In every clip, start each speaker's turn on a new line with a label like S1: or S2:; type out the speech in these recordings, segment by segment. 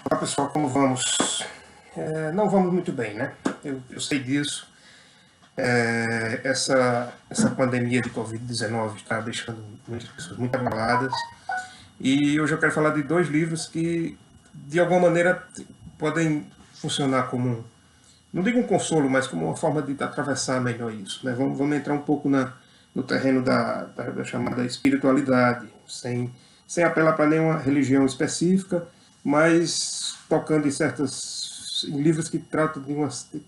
S1: Olá pessoal, como vamos? Não vamos muito bem, né? Eu sei disso. Essa pandemia de Covid-19 está deixando muitas pessoas muito abaladas. E hoje eu quero falar de dois livros que, de alguma maneira, podem funcionar como, não digo um consolo, mas como uma forma de atravessar melhor isso, né? Vamos entrar um pouco no terreno da chamada espiritualidade, sem apelar para nenhuma religião específica, mas tocando em livros que tratam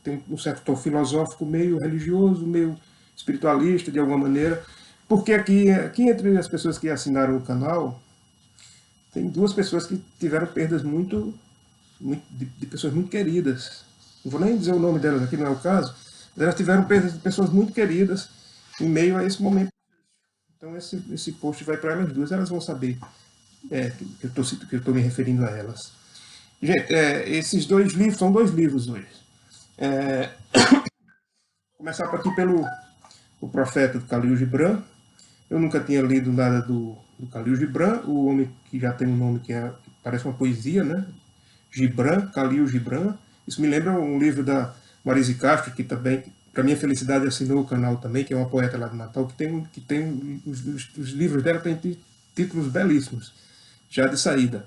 S1: tem um certo tom filosófico, meio religioso, meio espiritualista, de alguma maneira. Porque aqui entre as pessoas que assinaram o canal, tem duas pessoas que tiveram perdas de pessoas muito queridas. Não vou nem dizer o nome delas aqui, não é o caso, mas elas tiveram perdas de pessoas muito queridas em meio a esse momento. Então esse post vai para elas duas, elas vão saber que eu estou me referindo a elas. Gente, esses dois livros, são dois livros hoje. Começar aqui pelo O Profeta, do Khalil Gibran. Eu nunca tinha lido nada do Khalil Gibran, o homem que já tem um nome que parece uma poesia, né? Gibran, Khalil Gibran. Isso me lembra um livro da Marise Castro, que também, para minha felicidade, assinou o canal também, que é uma poeta lá do Natal, que tem os livros dela têm títulos belíssimos, já de saída,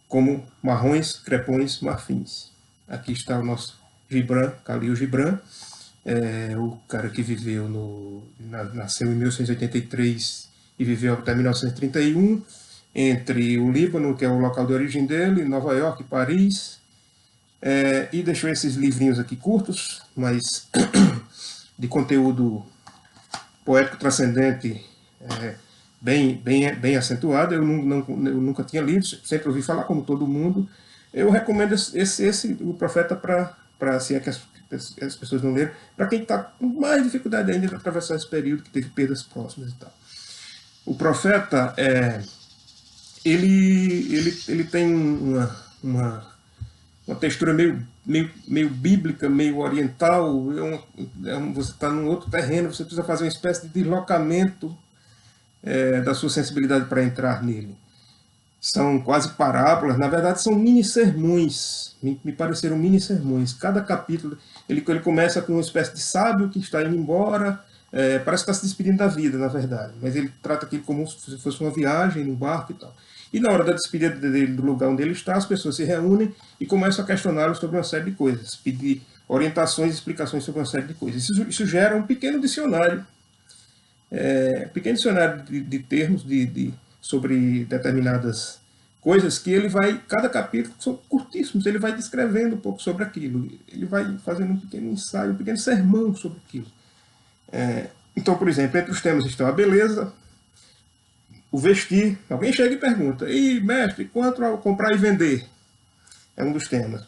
S1: como Marrons, Crepões, Marfins. Aqui está o nosso Gibran, Khalil Gibran, o cara que nasceu em 1883 e viveu até 1931, entre o Líbano, que é o local de origem dele, Nova York, Paris, e deixou esses livrinhos aqui curtos, mas de conteúdo poético transcendente, bem acentuado. Eu nunca tinha lido, sempre ouvi falar, como todo mundo. Eu recomendo o Profeta para assim, que as pessoas não leram, para quem está com mais dificuldade ainda de atravessar esse período, que teve perdas próximas e tal. O Profeta, ele tem uma textura meio bíblica, meio oriental. Você está num outro terreno, você precisa fazer uma espécie de deslocamento da sua sensibilidade para entrar nele. São quase parábolas, na verdade são mini-sermões, me pareceram mini-sermões. Cada capítulo, ele começa com uma espécie de sábio que está indo embora, parece que está se despedindo da vida, na verdade, mas ele trata aquilo como se fosse uma viagem num barco e tal. E na hora da despedida dele do lugar onde ele está, as pessoas se reúnem e começam a questioná-lo sobre uma série de coisas, pedir orientações e explicações sobre uma série de coisas. Isso gera um pequeno dicionário, de termos sobre determinadas coisas que ele vai, cada capítulo, são curtíssimos, ele vai descrevendo um pouco sobre aquilo, ele vai fazendo um pequeno ensaio, um pequeno sermão sobre aquilo. Então, por exemplo, entre os temas estão a beleza, o vestir. Alguém chega e pergunta: "E mestre, quanto ao comprar e vender?" É um dos temas.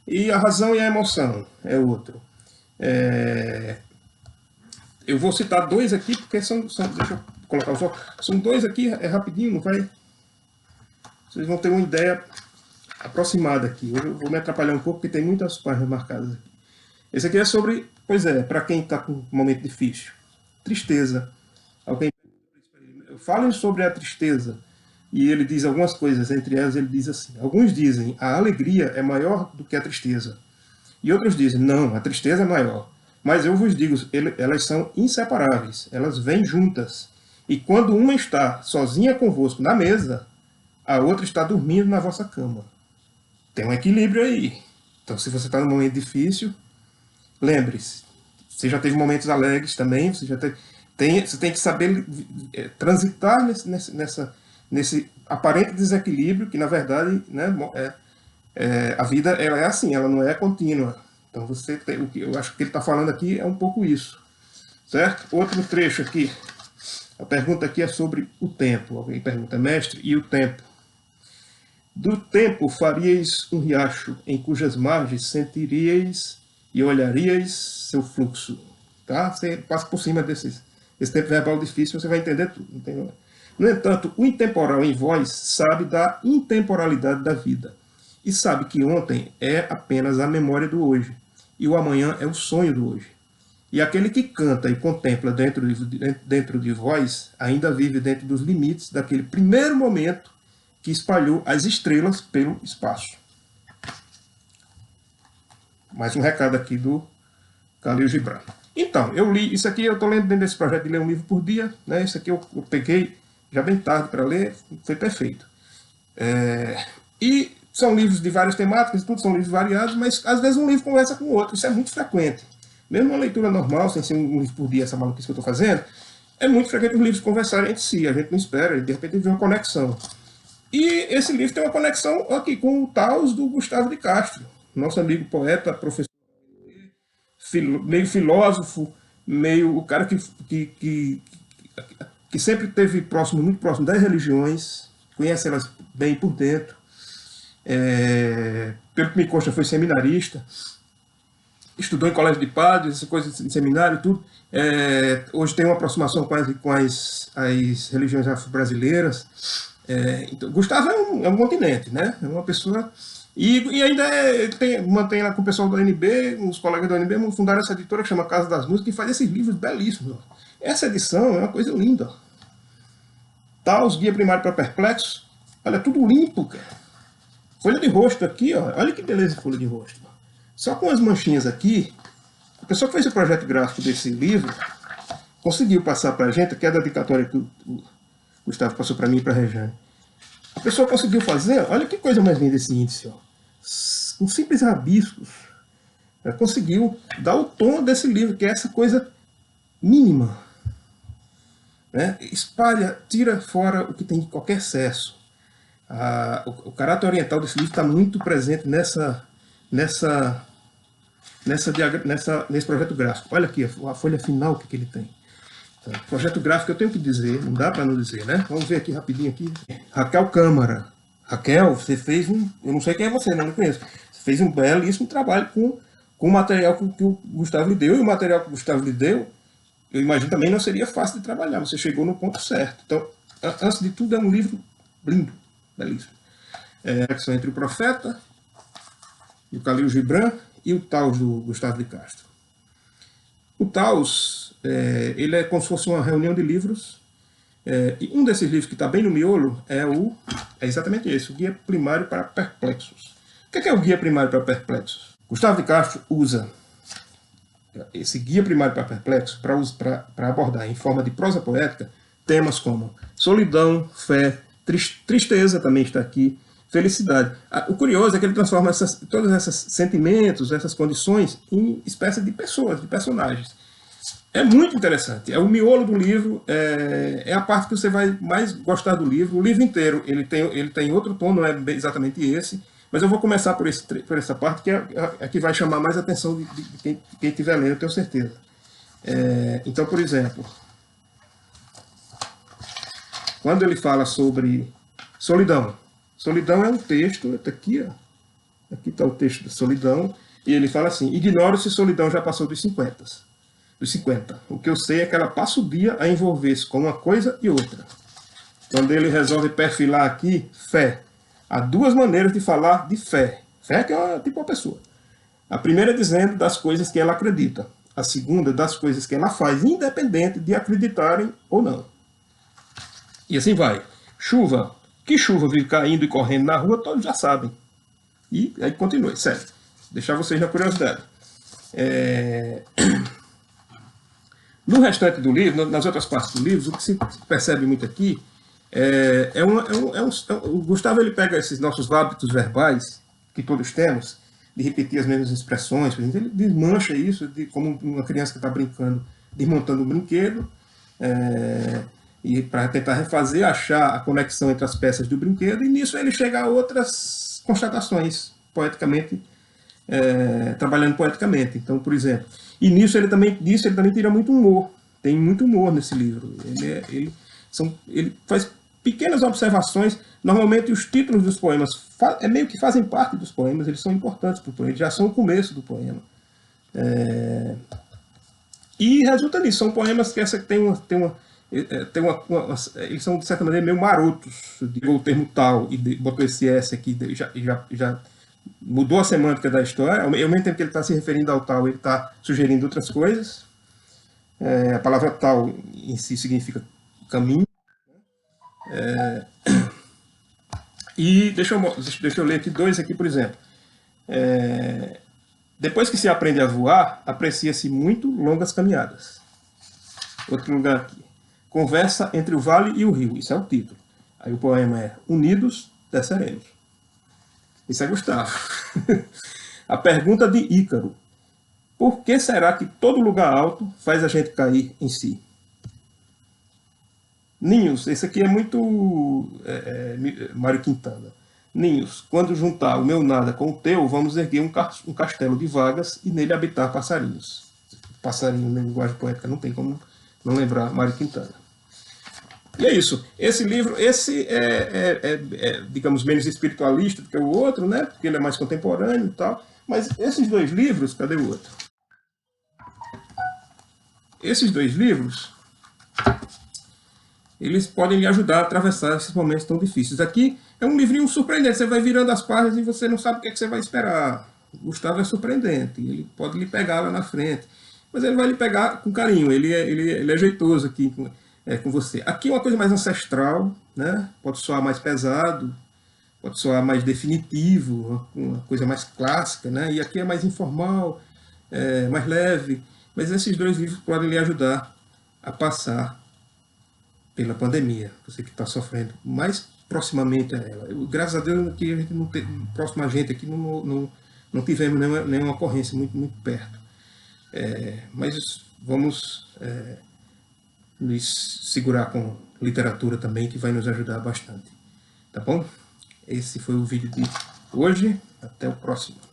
S1: E a razão e a emoção é outro. Eu vou citar dois aqui, porque deixa eu colocar os óculos. São dois aqui, rapidinho, não vai. Vocês vão ter uma ideia aproximada aqui. Eu vou me atrapalhar um pouco, porque tem muitas páginas marcadas aqui. Esse aqui é sobre, para quem está com um momento difícil. Tristeza. Alguém falem sobre a tristeza. E ele diz algumas coisas, entre elas ele diz assim: alguns dizem, a alegria é maior do que a tristeza. E outros dizem, não, a tristeza é maior. Mas eu vos digo, elas são inseparáveis, elas vêm juntas. E quando uma está sozinha convosco na mesa, a outra está dormindo na vossa cama. Tem um equilíbrio aí. Então, se você está num momento difícil, lembre-se, você já teve momentos alegres também, você tem que saber transitar nesse aparente desequilíbrio, que na verdade, né, a vida ela é assim, ela não é contínua. Então eu acho que ele está falando aqui é um pouco isso, certo? Outro trecho aqui, a pergunta aqui é sobre o tempo. Alguém pergunta: mestre, e o tempo? Do tempo faríeis um riacho, em cujas margens sentiríeis e olharíeis seu fluxo. Tá? Você passa por cima esse tempo verbal difícil, você vai entender tudo. No entanto, o intemporal em vós sabe da intemporalidade da vida, e sabe que ontem é apenas a memória do hoje, e o amanhã é o sonho do hoje. E aquele que canta e contempla dentro de vós, ainda vive dentro dos limites daquele primeiro momento que espalhou as estrelas pelo espaço. Mais um recado aqui do Khalil Gibran. Então, eu li isso aqui, eu estou lendo dentro desse projeto de ler um livro por dia, né? Isso aqui eu peguei já bem tarde para ler, foi perfeito. E são livros de várias temáticas, tudo são livros variados, mas às vezes um livro conversa com o outro, isso é muito frequente. Mesmo uma leitura normal, sem ser um livro por dia, essa maluquice que eu estou fazendo, é muito frequente os livros conversarem entre si, a gente não espera, de repente vê uma conexão. E esse livro tem uma conexão aqui com o Taos do Gustavo de Castro, nosso amigo poeta, professor, meio filósofo, meio o cara que sempre esteve próximo, muito próximo das religiões, conhece elas bem por dentro. Pelo que me consta, foi seminarista, estudou em colégio de padres, essa coisa de seminário e tudo. Hoje tem uma aproximação com as religiões afro-brasileiras. Então, Gustavo é um continente, né? É uma pessoa... E ainda mantém lá com o pessoal do UNB, os colegas do UNB fundaram essa editora que chama Casa das Músicas, que faz esses livros belíssimos. Ó. Essa edição é uma coisa linda. Ó. Taos, Guia Primário para Perplexos. Olha, tudo limpo, cara. Folha de rosto aqui, ó. Olha que beleza de folha de rosto. Só com as manchinhas aqui, a pessoa que fez o projeto gráfico desse livro conseguiu passar para a gente, que é a dedicatória que o Gustavo passou para mim e para a Rejane. A pessoa conseguiu fazer, olha que coisa mais linda esse índice, ó. Com simples rabiscos. Ela conseguiu dar o tom desse livro, que é essa coisa mínima. Né? Espalha, tira fora o que tem de qualquer excesso. O caráter oriental desse livro está muito presente nesse projeto gráfico. Olha aqui a folha final que ele tem. Então, projeto gráfico eu tenho que dizer, não dá para não dizer, né? Vamos ver aqui rapidinho aqui. Raquel Câmara. Raquel, você fez eu não sei quem é você, não conheço. Você fez um belíssimo trabalho com o material que o Gustavo lhe deu, e o material que o Gustavo lhe deu, eu imagino também não seria fácil de trabalhar, você chegou no ponto certo. Então, antes de tudo, é um livro lindo, belíssimo. A conexão entre o Profeta, o Khalil Gibran e o Taos do Gustavo de Castro. O Taos, ele é como se fosse uma reunião de livros, e um desses livros que está bem no miolo é exatamente esse, o Guia Primário para Perplexos. O que é o Guia Primário para Perplexos? Gustavo de Castro usa esse Guia Primário para Perplexos para abordar em forma de prosa poética temas como solidão, fé, tristeza também está aqui, felicidade. O curioso é que ele transforma todos esses sentimentos, essas condições, em espécie de pessoas, de personagens. É muito interessante. É o miolo do livro, é a parte que você vai mais gostar do livro. O livro inteiro ele tem outro tom, não é exatamente esse, mas eu vou começar por essa parte, que é a que vai chamar mais a atenção de quem estiver lendo, eu tenho certeza. Então, por exemplo, quando ele fala sobre solidão. Solidão é um texto, aqui está o texto da solidão, e ele fala assim: ignoro se solidão já passou dos 50. O que eu sei é que ela passa o dia a envolver-se com uma coisa e outra. Quando ele resolve perfilar aqui, fé. Há duas maneiras de falar de fé. Fé que é tipo uma pessoa. A primeira dizendo das coisas que ela acredita. A segunda das coisas que ela faz, independente de acreditarem ou não. E assim vai. Chuva. Que chuva vive caindo e correndo na rua, todos já sabem. E aí continua, certo. Deixar vocês na curiosidade. No restante do livro, nas outras partes do livro, o que se percebe muito aqui o Gustavo ele pega esses nossos hábitos verbais, que todos temos, de repetir as mesmas expressões, por exemplo, ele desmancha isso, como uma criança que está brincando, desmontando um brinquedo, e para tentar refazer, achar a conexão entre as peças do brinquedo, e nisso ele chega a outras constatações, poeticamente, trabalhando poeticamente. Então, por exemplo, e nisso ele também tira muito humor, tem muito humor nesse livro. Ele faz pequenas observações. Normalmente os títulos dos poemas meio que fazem parte dos poemas, eles são importantes para o poema, eles já são o começo do poema. E resulta nisso, são poemas que eles são de certa maneira meio marotos, digou o termo tal e botou esse S aqui, já mudou a semântica da história. Ao mesmo tempo que ele está se referindo ao tal, ele está sugerindo outras coisas. A palavra tal em si significa caminho. E deixa eu ler aqui dois aqui, por exemplo. Depois que se aprende a voar, aprecia-se muito longas caminhadas. Outro lugar aqui. Conversa entre o vale e o rio. Isso é o título. Aí o poema é Unidos desceremos. Isso é Gustavo. A pergunta de Ícaro. Por que será que todo lugar alto faz a gente cair em si? Ninhos, esse aqui é muito Mário Quintana. Ninhos, quando juntar o meu nada com o teu, vamos erguer um castelo de vagas e nele habitar passarinhos. Passarinho na linguagem poética, não tem como não lembrar Mário Quintana. E é isso. Esse livro, digamos, menos espiritualista do que o outro, né? Porque ele é mais contemporâneo e tal. Mas esses dois livros, cadê o outro? Esses dois livros, eles podem lhe ajudar a atravessar esses momentos tão difíceis. Aqui é um livrinho surpreendente, você vai virando as páginas e você não sabe o que, é que você vai esperar. O Gustavo é surpreendente, ele pode lhe pegar lá na frente, mas ele vai lhe pegar com carinho, ele é jeitoso aqui com você. Aqui é uma coisa mais ancestral, né? Pode soar mais pesado, pode soar mais definitivo, uma coisa mais clássica, né? E aqui é mais informal, mais leve, mas esses dois livros podem lhe ajudar a passar pela pandemia, você que está sofrendo mais proximamente a ela. Graças a Deus, aqui a gente não tem, próximo a gente aqui não tivemos nenhuma ocorrência muito perto. Mas vamos nos segurar com literatura também, que vai nos ajudar bastante. Tá bom? Esse foi o vídeo de hoje. Até o próximo.